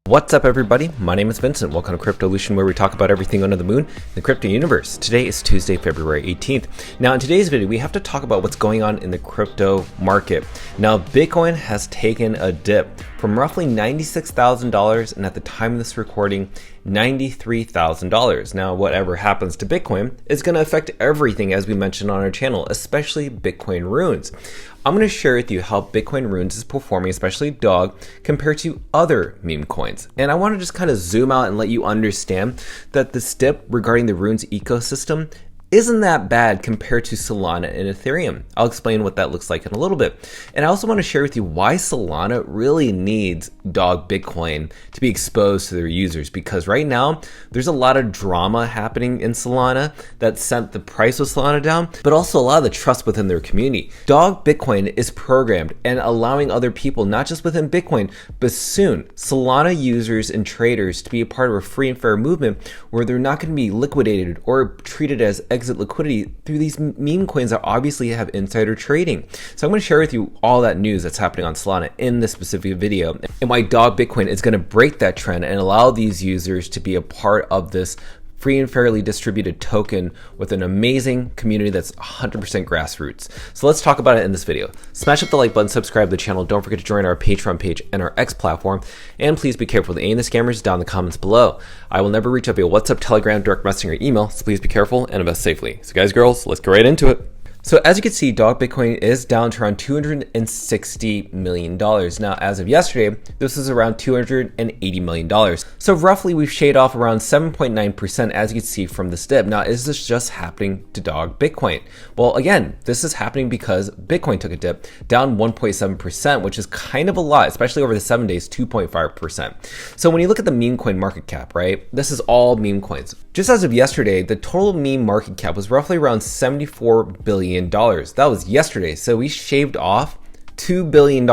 What's up everybody, my name is Vincent. Welcome to Cryptolution, where we talk about everything under the moon in the crypto universe. Today is Tuesday, February 18th. Now in today's video, we have to talk about what's going on in the crypto market. Now Bitcoin has taken a dip from roughly $96,000 and at the time of this recording, $93,000. Now whatever happens to Bitcoin is going to affect everything, as we mentioned on our channel, especially Bitcoin runes. I'm going to share with you how Bitcoin runes is performing, especially DOG, compared to other meme coins. And I want to just kind of zoom out and let you understand that this dip regarding the runes ecosystem isn't that bad compared to Solana and Ethereum. I'll explain what that looks like in a little bit. And I also want to share with you why Solana really needs DOG Bitcoin to be exposed to their users, because right now there's a lot of drama happening in Solana that sent the price of Solana down, but also a lot of the trust within their community. DOG Bitcoin is programmed and allowing other people, not just within Bitcoin, but soon Solana users and traders to be a part of a free and fair movement where they're not going to be liquidated or treated as exit liquidity through these meme coins that obviously have insider trading. So I'm going to share with you all that news that's happening on Solana in this specific video, and why DOG Bitcoin is going to break that trend and allow these users to be a part of this free and fairly distributed token with an amazing community that's 100% grassroots. So let's talk about it in this video. Smash up the like button, subscribe to the channel, don't forget to join our Patreon page and our X platform, and please be careful of the scammers down in the comments below. I will never reach out via WhatsApp, Telegram, direct messaging, or email, so please be careful and invest safely. So guys, girls, let's get right into it. So as you can see, DOG Bitcoin is down to around $260 million. Now, as of yesterday, this is around $280 million. So roughly we've shaved off around 7.9%, as you can see from this dip. Now, is this just happening to DOG Bitcoin? Well, again, this is happening because Bitcoin took a dip, down 1.7%, which is kind of a lot, especially over the 7 days, 2.5%. So when you look at the meme coin market cap, right, this is all meme coins. Just as of yesterday, the total meme market cap was roughly around $74 billion. That was yesterday, so we shaved off $2 billion.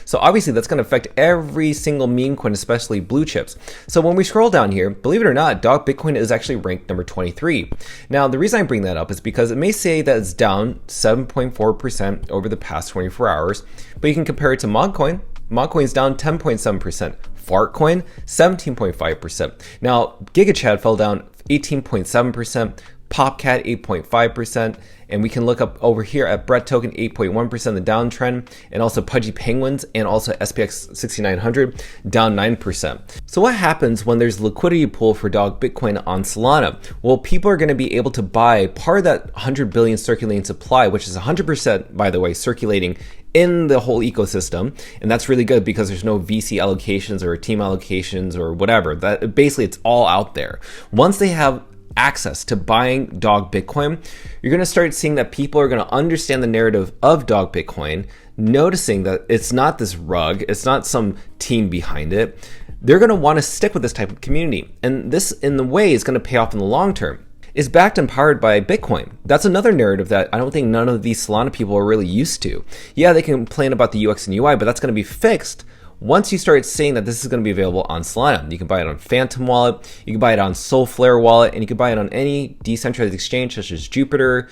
So obviously that's going to affect every single meme coin, especially blue chips. So when we scroll down here, believe it or not, DOG Bitcoin is actually ranked number 23. Now the reason I bring that up is because it may say that it's down 7.4% over the past 24 hours, but you can compare it to ModCoin. ModCoin is down 10.7%. Fartcoin, 17.5%. Now GigaChad fell down 18.7%. Popcat 8.5%, and we can look up over here at Brett Token 8.1%, the downtrend, and also Pudgy Penguins and also SPX 6900 down 9%. So what happens when there's liquidity pool for DOG Bitcoin on Solana? Well, people are going to be able to buy part of that 100 billion circulating supply, which is 100%, by the way, circulating in the whole ecosystem, and that's really good because there's no VC allocations or team allocations or whatever. That basically it's all out there. Once they have access to buying DOG Bitcoin, you're going to start seeing that people are going to understand the narrative of DOG Bitcoin, noticing that it's not this rug, it's not some team behind it. They're going to want to stick with this type of community, and this in the way is going to pay off in the long term. Is backed and powered by Bitcoin. That's another narrative that I don't think none of these Solana people are really used to. Yeah, they can complain about the UX and UI, but that's going to be fixed once you start saying that this is going to be available on Solana. You can buy it on Phantom Wallet, you can buy it on Soulflare Wallet, and you can buy it on any decentralized exchange such as Jupiter,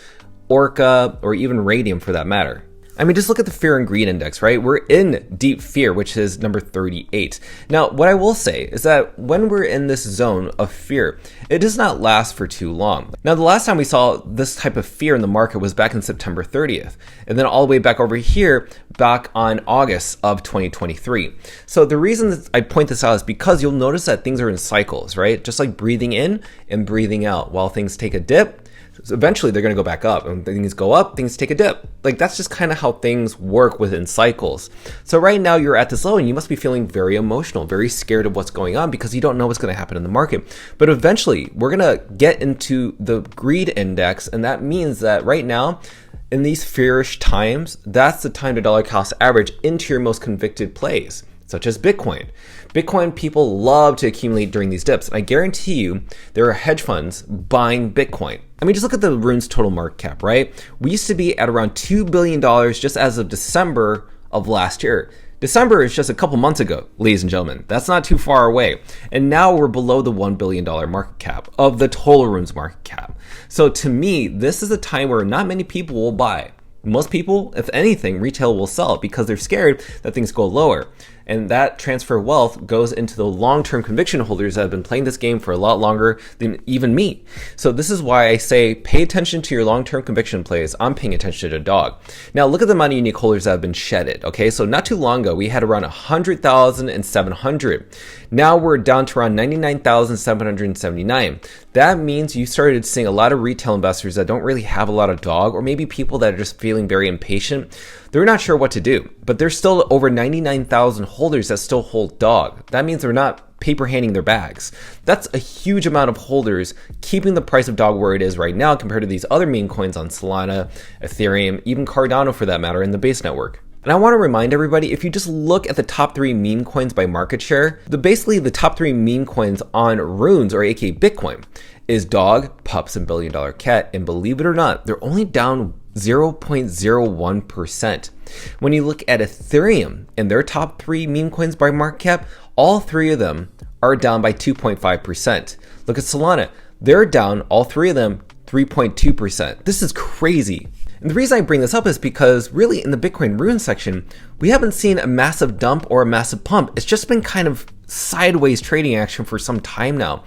Orca, or even Radium for that matter. I mean, just look at the fear and greed index, right? We're in deep fear, which is number 38. Now, what I will say is that when we're in this zone of fear, it does not last for too long. Now, the last time we saw this type of fear in the market was back in September 30th, and then all the way back over here, back on August of 2023. So the reason that I point this out is because you'll notice that things are in cycles, right? Just like breathing in and breathing out. While things take a dip, so eventually they're going to go back up, and things go up, things take a dip. Like that's just kind of how things work within cycles. So right now you're at this low and you must be feeling very emotional, very scared of what's going on because you don't know what's going to happen in the market. But eventually we're going to get into the greed index, and that means that right now in these fearish times, that's the time to dollar cost average into your most convicted plays, such as Bitcoin. Bitcoin people love to accumulate during these dips, and I guarantee you there are hedge funds buying Bitcoin. I mean, just look at the runes total market cap, right? We used to be at around $2 billion just as of December of last year. December is just a couple months ago, ladies and gentlemen. That's not too far away. And now we're below the $1 billion market cap of the total runes market cap. So to me, this is a time where not many people will buy. Most people, if anything, retail will sell because they're scared that things go lower. And that transfer of wealth goes into the long-term conviction holders that have been playing this game for a lot longer than even me. So this is why I say pay attention to your long-term conviction plays. I'm paying attention to dog. Now look at the amount of unique holders that have been shedded. Okay, so not too long ago we had around 100,700. Now we're down to around 99,779. That means you started seeing a lot of retail investors that don't really have a lot of dog, or maybe people that are just feeling very impatient. They're not sure what to do, but there's still over 99,000 holders that still hold dog. That means they're not paper handing their bags. That's a huge amount of holders keeping the price of dog where it is right now compared to these other meme coins on Solana, Ethereum, even Cardano for that matter in the Base network. And I want to remind everybody, if you just look at the top 3 meme coins by market share, basically the top 3 meme coins on Runes, or aka Bitcoin, is Dog, Pups, and Billion Dollar Cat. And believe it or not, they're only down 0.01%. When you look at Ethereum and their top 3 meme coins by market cap, all 3 of them are down by 2.5%. Look at Solana, they're down, all 3 of them, 3.2%. This is crazy. And the reason I bring this up is because really in the Bitcoin Rune section, we haven't seen a massive dump or a massive pump. It's just been kind of sideways trading action for some time now.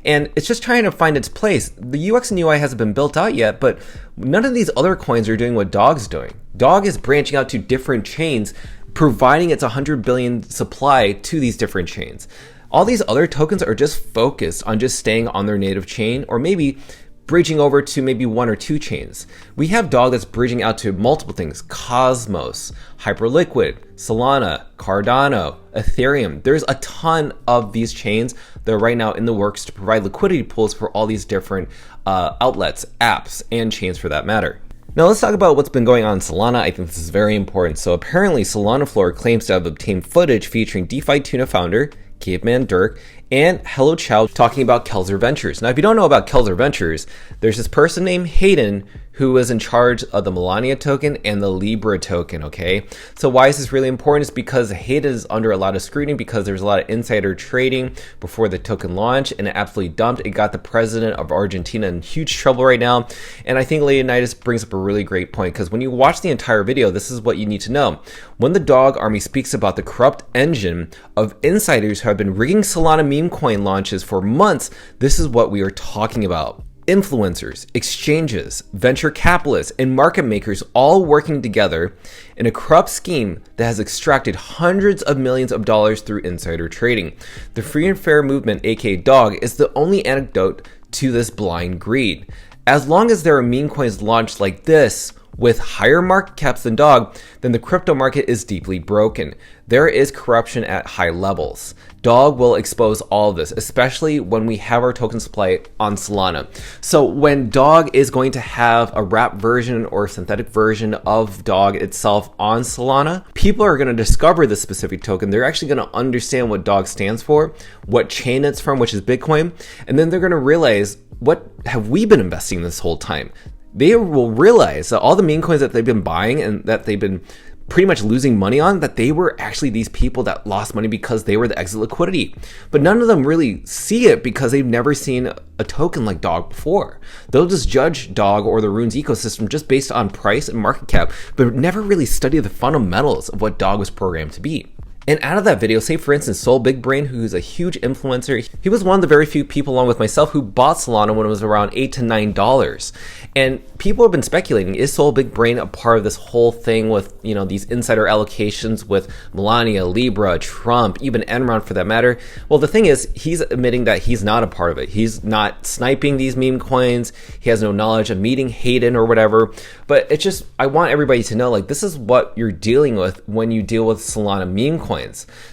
And it's just trying to find its place. The UX and UI hasn't been built out yet, but none of these other coins are doing what Dog's doing. Dog is branching out to different chains, providing its 100 billion supply to these different chains. All these other tokens are just focused on just staying on their native chain, or maybe bridging over to maybe 1 or 2 chains. We have Dog that's bridging out to multiple things: Cosmos, Hyperliquid, Solana, Cardano, Ethereum. There's a ton of these chains that are right now in the works to provide liquidity pools for all these different outlets, apps, and chains for that matter. Now let's talk about what's been going on in Solana. I think this is very important. So apparently Solana Floor claims to have obtained footage featuring DeFi Tuna founder Caveman Dirk and Hello Chow talking about Kelzer Ventures. Now, if you don't know about Kelzer Ventures, there's this person named Hayden who was in charge of the Melania token and the Libra token, okay? So why is this really important? It's because Hayden is under a lot of scrutiny because there's a lot of insider trading before the token launched, and it absolutely dumped. It got the president of Argentina in huge trouble right now. And I think Leonidas brings up a really great point, because when you watch the entire video, this is what you need to know. When the Dog Army speaks about the corrupt engine of insiders who have been rigging Solana meme coin launches for months, this is what we are talking about. Influencers, exchanges, venture capitalists, and market makers all working together in a corrupt scheme that has extracted hundreds of millions of dollars through insider trading. The Free and Fair movement, aka Dog, is the only antidote to this blind greed. As long as there are meme coins launched like this, with higher market caps than Dog, then the crypto market is deeply broken. There is corruption at high levels. Dog will expose all of this, especially when we have our token supply on Solana. So when Dog is going to have a wrap version or synthetic version of Dog itself on Solana, people are going to discover this specific token. They're actually going to understand what Dog stands for, what chain it's from, which is Bitcoin, and then they're going to realize, what have we been investing this whole time? They will realize that all the meme coins that they've been buying and that they've been pretty much losing money on, that they were actually these people that lost money because they were the exit liquidity. But none of them really see it because they've never seen a token like Dog before. They'll just judge Dog or the Runes ecosystem just based on price and market cap, but never really study the fundamentals of what Dog was programmed to be. And out of that video, say for instance, Soul Big Brain, who's a huge influencer, he was one of the very few people along with myself who bought Solana when it was around $8 to $9. And people have been speculating, is Soul Big Brain a part of this whole thing with, you know, these insider allocations with Melania, Libra, Trump, even Enron for that matter? Well, the thing is, he's admitting that he's not a part of it. He's not sniping these meme coins. He has no knowledge of meeting Hayden or whatever. But it's just, I want everybody to know, like, this is what you're dealing with when you deal with Solana meme coins.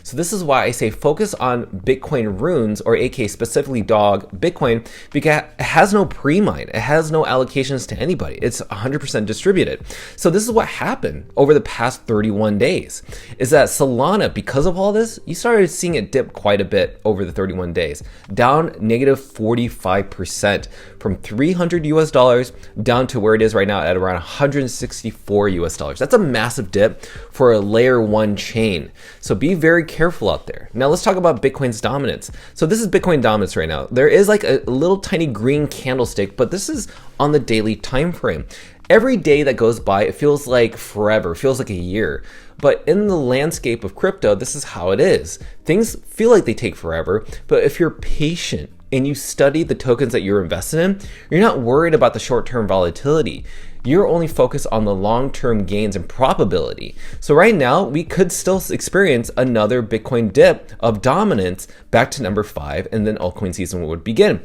So this is why I say focus on Bitcoin Runes, or aka specifically Dog Bitcoin, because it has no pre-mine. It has no allocations to anybody. It's 100% distributed. So this is what happened over the past 31 days, is that Solana, because of all this, you started seeing it dip quite a bit over the 31 days, down negative 45% from $300 down to where it is right now at around 164 US dollars. That's a massive dip for a layer 1 chain. So be very careful out there. Now let's talk about Bitcoin's dominance. So this is Bitcoin dominance right now. There is like a little tiny green candlestick, but this is on the daily time frame. Every day that goes by, it feels like forever, feels like a year. But in the landscape of crypto, this is how it is. Things feel like they take forever, but if you're patient and you study the tokens that you're invested in, you're not worried about the short-term volatility. You're only focused on the long-term gains and probability. So right now, we could still experience another Bitcoin dip of dominance back to number 5, and then altcoin season would begin.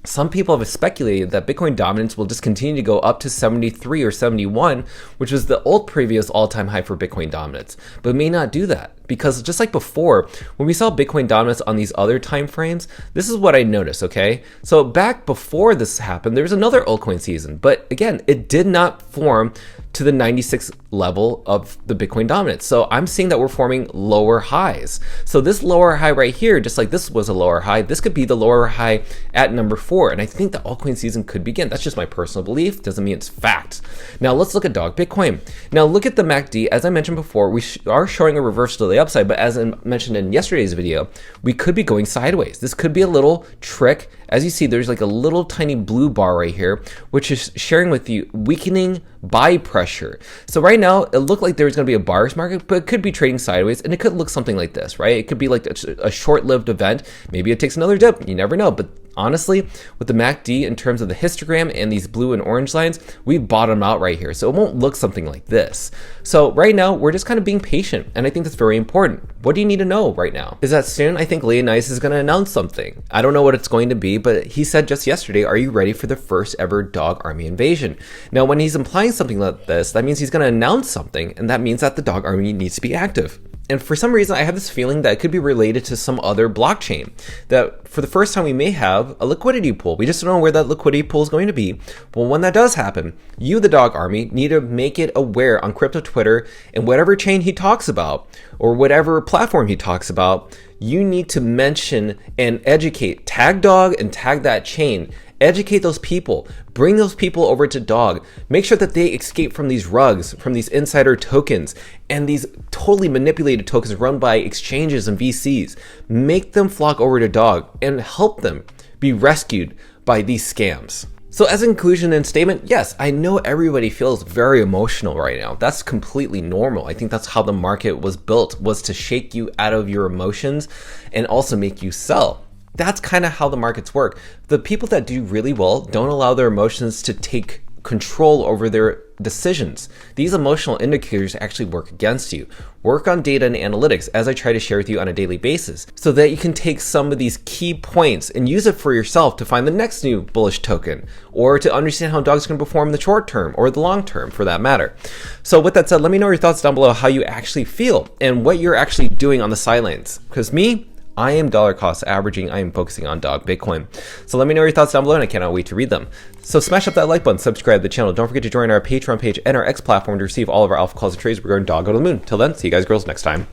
Some people have speculated that Bitcoin dominance will just continue to go up to 73 or 71, which was the previous all-time high for Bitcoin dominance, but it may not do that. Because just like before, when we saw Bitcoin dominance on these other time frames, this is what I noticed, okay? So back before this happened, there was another altcoin season, but again, it did not form to the 96 level of the Bitcoin dominance. So I'm seeing that we're forming lower highs. So this lower high right here, just like this was a lower high, this could be the lower high at number 4. And I think the altcoin season could begin. That's just my personal belief. Doesn't mean it's fact. Now let's look at Dog Bitcoin. Now look at the MACD. As I mentioned before, we are showing a reversal to the upside, but as I mentioned in yesterday's video, we could be going sideways. This could be a little trick. As you see, there's like a little tiny blue bar right here, which is sharing with you weakening buy pressure. So right now, it looked like there's going to be a buyer's market, but it could be trading sideways, and it could look something like this, right? It could be like a short-lived event. Maybe it takes another dip. You never know. But honestly, with the MACD in terms of the histogram and these blue and orange lines, we bottom out right here. So it won't look something like this. So right now, we're just kind of being patient, and I think that's very important. What do you need to know right now? Is that soon I think Leonidas is going to announce something. I don't know what it's going to be, but he said just yesterday, are you ready for the first ever dog army invasion? Now, when he's implying something like this, that means he's going to announce something, and that means that the dog army needs to be active. And for some reason, I have this feeling that it could be related to some other blockchain. That for the first time, we may have a liquidity pool. We just don't know where that liquidity pool is going to be. But when that does happen, you, the dog army, need to make it aware on crypto Twitter and whatever chain he talks about or whatever platform he talks about, you need to mention and educate, tag dog and tag that chain. Educate those people, bring those people over to Dog, make sure that they escape from these rugs, from these insider tokens, and these totally manipulated tokens run by exchanges and VCs. Make them flock over to Dog and help them be rescued by these scams. So as a conclusion and statement, yes, I know everybody feels very emotional right now. That's completely normal. I think that's how the market was built, was to shake you out of your emotions and also make you sell. That's kind of how the markets work. The people that do really well don't allow their emotions to take control over their decisions. These emotional indicators actually work against you. Work on data and analytics, as I try to share with you on a daily basis, so that you can take some of these key points and use it for yourself to find the next new bullish token, or to understand how Dog's going to perform in the short term or the long term for that matter. So with that said, let me know your thoughts down below, how you actually feel and what you're actually doing on the sidelines. Because me, I am dollar cost averaging. I am focusing on Dog Bitcoin. So let me know your thoughts down below, and I cannot wait to read them. So smash up that like button, subscribe to the channel. Don't forget to join our Patreon page and our X platform to receive all of our alpha calls and trades regarding Dog Go to the Moon. Till then, see you guys girls next time.